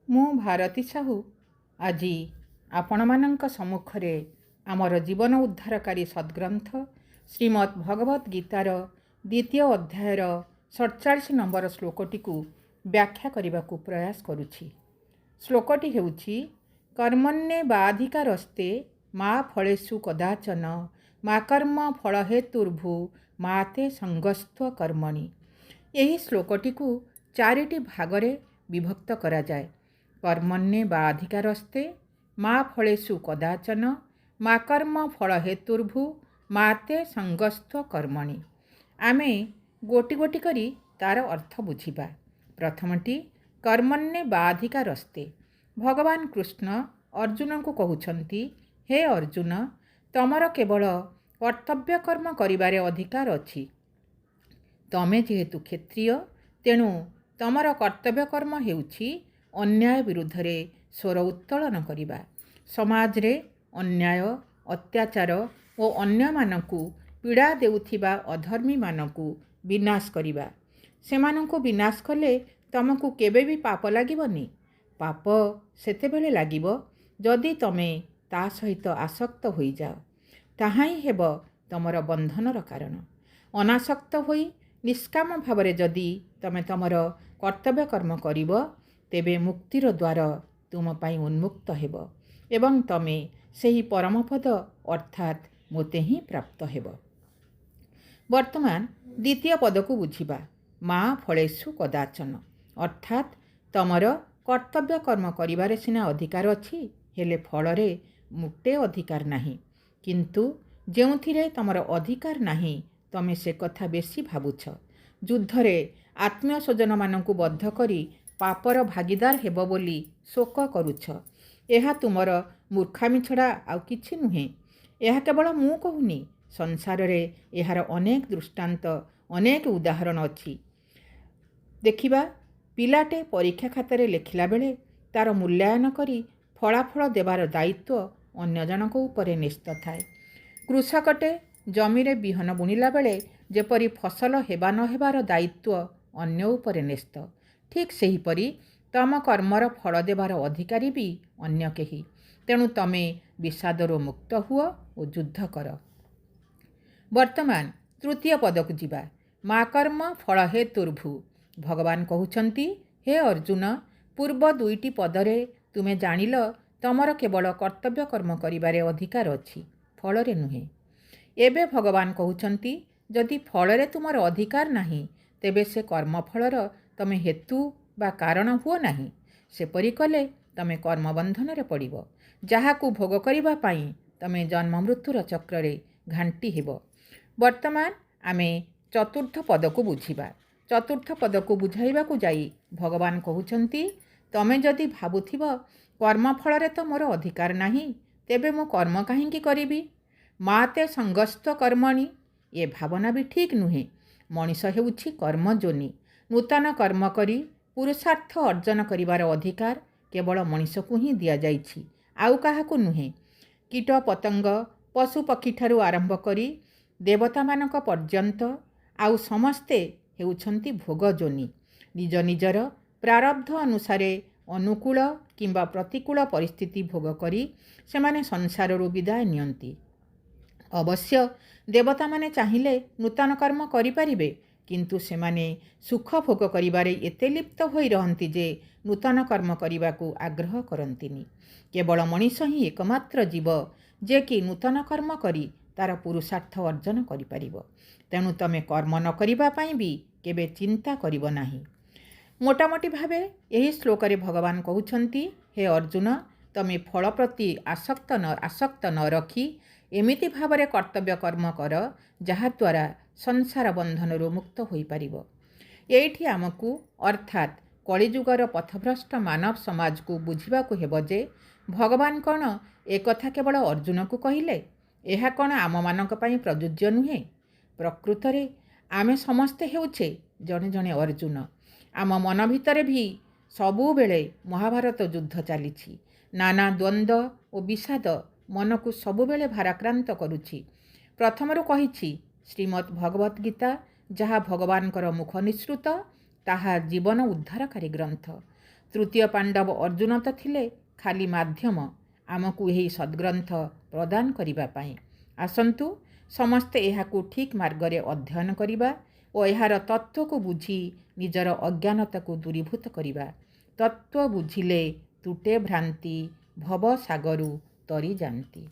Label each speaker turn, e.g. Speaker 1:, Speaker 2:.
Speaker 1: ମୁଁ ଭାରତୀ ସାହୁ ଆଜି ଆପଣମାନଙ୍କ ସମ୍ମୁଖରେ ଆମର ଜୀବନ ଉଦ୍ଧାରକାରୀ ସଦ୍ଗ୍ରନ୍ଥ ଶ୍ରୀମଦ୍ ଭଗବତ୍ ଗୀତାର ଦ୍ୱିତୀୟ ଅଧ୍ୟାୟର 47 ନମ୍ବର ଶ୍ଲୋକଟିକୁ ବ୍ୟାଖ୍ୟା କରିବାକୁ ପ୍ରୟାସ କରୁଛି। ଶ୍ଲୋକଟି ହେଉଛି କର୍ମଣ୍ୟେ ବାଧିକାରସ୍ତେ ମା ଫଳେଷୁ କଦାଚନ ମା କର୍ମ ଫଳ ହେତୁର୍ଭୁ ମା ତେ ସଙ୍ଗସ୍ତ୍ୱ କର୍ମଣି। ଏହି ଶ୍ଲୋକଟିକୁ 4ଟି ଭାଗରେ ବିଭକ୍ତ କରାଯାଏ। କର୍ମଣ୍ୟେ ବାଧିକାରସ୍ତେ ମା ଫଳେଷୁ କଦାଚନ ମା କର୍ମ ଫଳ ହେତୁର୍ଭୁ ମା ତେ ସଙ୍ଗସ୍ତ୍ୱ କର୍ମଣି। ଆମେ ଗୋଟି ଗୋଟି କରି ତାର ଅର୍ଥ ବୁଝିବା। ପ୍ରଥମଟି କର୍ମଣ୍ୟେ ବାଧିକାରସ୍ତେ। ଭଗବାନ କୃଷ୍ଣ ଅର୍ଜୁନଙ୍କୁ କହୁଛନ୍ତି, ହେ ଅର୍ଜୁନ, ତମର କେବଳ କର୍ତ୍ତବ୍ୟ କର୍ମ କରିବାରେ ଅଧିକାର ଅଛି। ତମେ ଯେହେତୁ କ୍ଷତ୍ରିୟ, ତେଣୁ ତମର କର୍ତ୍ତବ୍ୟ କର୍ମ ହେଉଛି ଅନ୍ୟାୟ ବିରୁଦ୍ଧରେ ସ୍ୱର ଉତ୍ତୋଳନ କରିବା, ସମାଜରେ ଅନ୍ୟାୟ ଅତ୍ୟାଚାର ଓ ଅନ୍ୟମାନଙ୍କୁ ପୀଡ଼ା ଦେଉଥିବା ଅଧର୍ମୀମାନଙ୍କୁ ବିନାଶ କରିବା। ସେମାନଙ୍କୁ ବିନାଶ କଲେ ତମକୁ କେବେ ବି ପାପ ଲାଗିବନି। ପାପ ସେତେବେଳେ ଲାଗିବ ଯଦି ତମେ ତା ସହିତ ଆସକ୍ତ ହୋଇଯାଅ। ତାହା ହିଁ ହେବ ତମର ବନ୍ଧନର କାରଣ। ଅନାସକ୍ତ ହୋଇ ନିଷ୍କାମ ଭାବରେ ଯଦି ତମେ ତମର କର୍ତ୍ତବ୍ୟ କର୍ମ କରିବ, ତେବେ ମୁକ୍ତିର ଦ୍ୱାର ତୁମ ପାଇଁ ଉନ୍ମୁକ୍ତ ହେବ ଏବଂ ତମେ ସେହି ପରମପଦ ଅର୍ଥାତ୍ ମୋତେ ହିଁ ପ୍ରାପ୍ତ ହେବ। ବର୍ତ୍ତମାନ ଦ୍ୱିତୀୟ ପଦକୁ ବୁଝିବା। ମା ଫଳେଷୁ କଦାଚନ ଅର୍ଥାତ୍ ତମର କର୍ତ୍ତବ୍ୟ କର୍ମ କରିବାରେ ସିନା ଅଧିକାର ଅଛି, ହେଲେ ଫଳରେ ମୋଟେ ଅଧିକାର ନାହିଁ। କିନ୍ତୁ ଯେଉଁଥିରେ ତମର ଅଧିକାର ନାହିଁ ତମେ ସେ କଥା ବେଶୀ ଭାବୁଛ। ଯୁଦ୍ଧରେ ଆତ୍ମୀୟ ସ୍ୱଜନମାନଙ୍କୁ ବଦ୍ଧ କରି ପାପର ଭାଗିଦାର ହେବ ବୋଲି ଶୋକ କରୁଛ। ଏହା ତୁମର ମୂର୍ଖାମି ଛଡ଼ା ଆଉ କିଛି ନୁହେଁ। ଏହା କେବଳ ମୁଁ କହୁନି, ସଂସାରରେ ଏହାର ଅନେକ ଦୃଷ୍ଟାନ୍ତ, ଅନେକ ଉଦାହରଣ ଅଛି। ଦେଖିବା, ପିଲାଟେ ପରୀକ୍ଷା ଖାତାରେ ଲେଖିଲା ବେଳେ ତାର ମୂଲ୍ୟାୟନ କରି ଫଳାଫଳ ଦେବାର ଦାୟିତ୍ୱ ଅନ୍ୟ ଜଣଙ୍କ ଉପରେ ନ୍ୟସ୍ତ ଥାଏ। କୃଷକଟେ ଜମିରେ ବିହନ ବୁଣିଲା ବେଳେ ଯେପରି ଫସଲ ହେବା ନ ହେବାର ଦାୟିତ୍ୱ ଅନ୍ୟ ଉପରେ ନ୍ୟସ୍ତ, ଠିକ୍ ସେହିପରି ତମ କର୍ମର ଫଳ ଦେବାର ଅଧିକାରୀ ବି ଅନ୍ୟ କେହି। ତେଣୁ ତମେ ବିଷାଦରୁ ମୁକ୍ତ ହୁଅ ଓ ଯୁଦ୍ଧ କର। ବର୍ତ୍ତମାନ ତୃତୀୟ ପଦକୁ ଯିବା। ମା କର୍ମ ଫଳ ହେତୁର୍ଭୁ। ଭଗବାନ କହୁଛନ୍ତି, ହେ ଅର୍ଜୁନ, ପୂର୍ବ 2ଟି ପଦରେ ତୁମେ ଜାଣିଲ ତମର କେବଳ କର୍ତ୍ତବ୍ୟ କର୍ମ କରିବାରେ ଅଧିକାର ଅଛି, ଫଳରେ ନୁହେଁ। ଏବେ ଭଗବାନ କହୁଛନ୍ତି, ଯଦି ଫଳରେ ତୁମର ଅଧିକାର ନାହିଁ, ତେବେ ସେ କର୍ମଫଳର ତମେ ହେତୁ ବା କାରଣ ହୁଅ ନାହିଁ। ସେପରି କଲେ ତମେ କର୍ମବନ୍ଧନରେ ପଡ଼ିବ, ଯାହାକୁ ଭୋଗ କରିବା ପାଇଁ ତମେ ଜନ୍ମ ମୃତ୍ୟୁର ଚକ୍ରରେ ଘାଣ୍ଟି ହେବ। ବର୍ତ୍ତମାନ ଆମେ ଚତୁର୍ଥ ପଦକୁ ବୁଝିବା। ଚତୁର୍ଥ ପଦକୁ ବୁଝାଇବାକୁ ଯାଇ ଭଗବାନ କହୁଛନ୍ତି, ତମେ ଯଦି ଭାବୁଥିବ କର୍ମଫଳରେ ତ ମୋର ଅଧିକାର ନାହିଁ, ତେବେ ମୁଁ କର୍ମ କାହିଁକି କରିବି? ମା ତେ ସଙ୍ଗସ୍ତ୍ୱ କର୍ମଣି। ଏ ଭାବନା ବି ଠିକ୍ ନୁହେଁ। ମଣିଷ ହେଉଛି କର୍ମଜୋନି। ନୂତନ କର୍ମ କରି ପୁରୁଷାର୍ଥ ଅର୍ଜନ କରିବାର ଅଧିକାର କେବଳ ମଣିଷକୁ ହିଁ ଦିଆଯାଇଛି, ଆଉ କାହାକୁ ନୁହେଁ। କୀଟ ପତଙ୍ଗ ପଶୁପକ୍ଷୀଠାରୁ ଆରମ୍ଭ କରି ଦେବତାମାନଙ୍କ ପର୍ଯ୍ୟନ୍ତ ଆଉ ସମସ୍ତେ ହେଉଛନ୍ତି ଭୋଗଜୋନି। ନିଜ ନିଜର ପ୍ରାରବ୍ଧ ଅନୁସାରେ ଅନୁକୂଳ କିମ୍ବା ପ୍ରତିକୂଳ ପରିସ୍ଥିତି ଭୋଗ କରି ସେମାନେ ସଂସାରରୁ ବିଦାୟ ନିଅନ୍ତି। ଅବଶ୍ୟ ଦେବତାମାନେ ଚାହିଁଲେ ନୂତନ କର୍ମ କରିପାରିବେ, କିନ୍ତୁ ସେମାନେ ସୁଖ ଭୋଗ କରିବାରେ ଏତେ ଲିପ୍ତ ହୋଇ ରହନ୍ତି ଯେ ନୂତନ କର୍ମ କରିବାକୁ ଆଗ୍ରହ କରନ୍ତିନି। କେବଳ ମଣିଷ ହିଁ ଏକମାତ୍ର ଜୀବ ଯେ କି ନୂତନ କର୍ମ କରି ତାର ପୁରୁଷାର୍ଥ ଅର୍ଜନ କରିପାରିବ। ତେଣୁ ତମେ କର୍ମ ନ କରିବା ପାଇଁ ବି କେବେ ଚିନ୍ତା କରିବ ନାହିଁ। ମୋଟାମୋଟି ଭାବେ ଏହି ଶ୍ଲୋକରେ ଭଗବାନ କହୁଛନ୍ତି, ହେ ଅର୍ଜୁନ, ତମେ ଫଳ ପ୍ରତି ଆସକ୍ତ ନ ରଖି ଏମିତି ଭାବରେ କର୍ତ୍ତବ୍ୟ କର୍ମ କର, ଯାହାଦ୍ୱାରା ସଂସାର ବନ୍ଧନରୁ ମୁକ୍ତ ହୋଇପାରିବ। ଏଇଠି ଆମକୁ ଅର୍ଥାତ୍ କଳିଯୁଗର ପଥଭ୍ରଷ୍ଟ ମାନବ ସମାଜକୁ ବୁଝିବାକୁ ହେବ ଯେ ଭଗବାନ କ'ଣ ଏକଥା କେବଳ ଅର୍ଜୁନକୁ କହିଲେ? ଏହା କ'ଣ ଆମମାନଙ୍କ ପାଇଁ ପ୍ରଯୁଜ୍ୟ ନୁହେଁ? ପ୍ରକୃତରେ ଆମେ ସମସ୍ତେ ହେଉଛେ ଜଣେ ଜଣେ ଅର୍ଜୁନ। ଆମ ମନ ଭିତରେ ବି ସବୁବେଳେ ମହାଭାରତ ଯୁଦ୍ଧ ଚାଲିଛି। ନାନା ଦ୍ୱନ୍ଦ୍ୱ ଓ ବିଷାଦ ମନକୁ ସବୁବେଳେ ଭାରାକ୍ରାନ୍ତ କରୁଛି। ପ୍ରଥମରୁ କହିଛି, ଶ୍ରୀମଦ୍ ଭଗବତ୍ ଗୀତା ଯାହା ଭଗବାନଙ୍କର ମୁଖ ନିଃସୃତ, ତାହା ଜୀବନ ଉଦ୍ଧାରକାରୀ ଗ୍ରନ୍ଥ। ତୃତୀୟ ପାଣ୍ଡବ ଅର୍ଜୁନ ତ ଥିଲେ ଖାଲି ମାଧ୍ୟମ ଆମକୁ ଏହି ସଦ୍ଗ୍ରନ୍ଥ ପ୍ରଦାନ କରିବା ପାଇଁ। ଆସନ୍ତୁ ସମସ୍ତେ ଏହାକୁ ଠିକ୍ ମାର୍ଗରେ ଅଧ୍ୟୟନ କରିବା ଓ ଏହାର ତତ୍ତ୍ୱକୁ ବୁଝି ନିଜର ଅଜ୍ଞାନତାକୁ ଦୂରୀଭୂତ କରିବା। ତତ୍ତ୍ୱ ବୁଝିଲେ ତୁଟେ ଭ୍ରାନ୍ତି, ଭବ ସାଗରୁ ତରି ଯାନ୍ତି।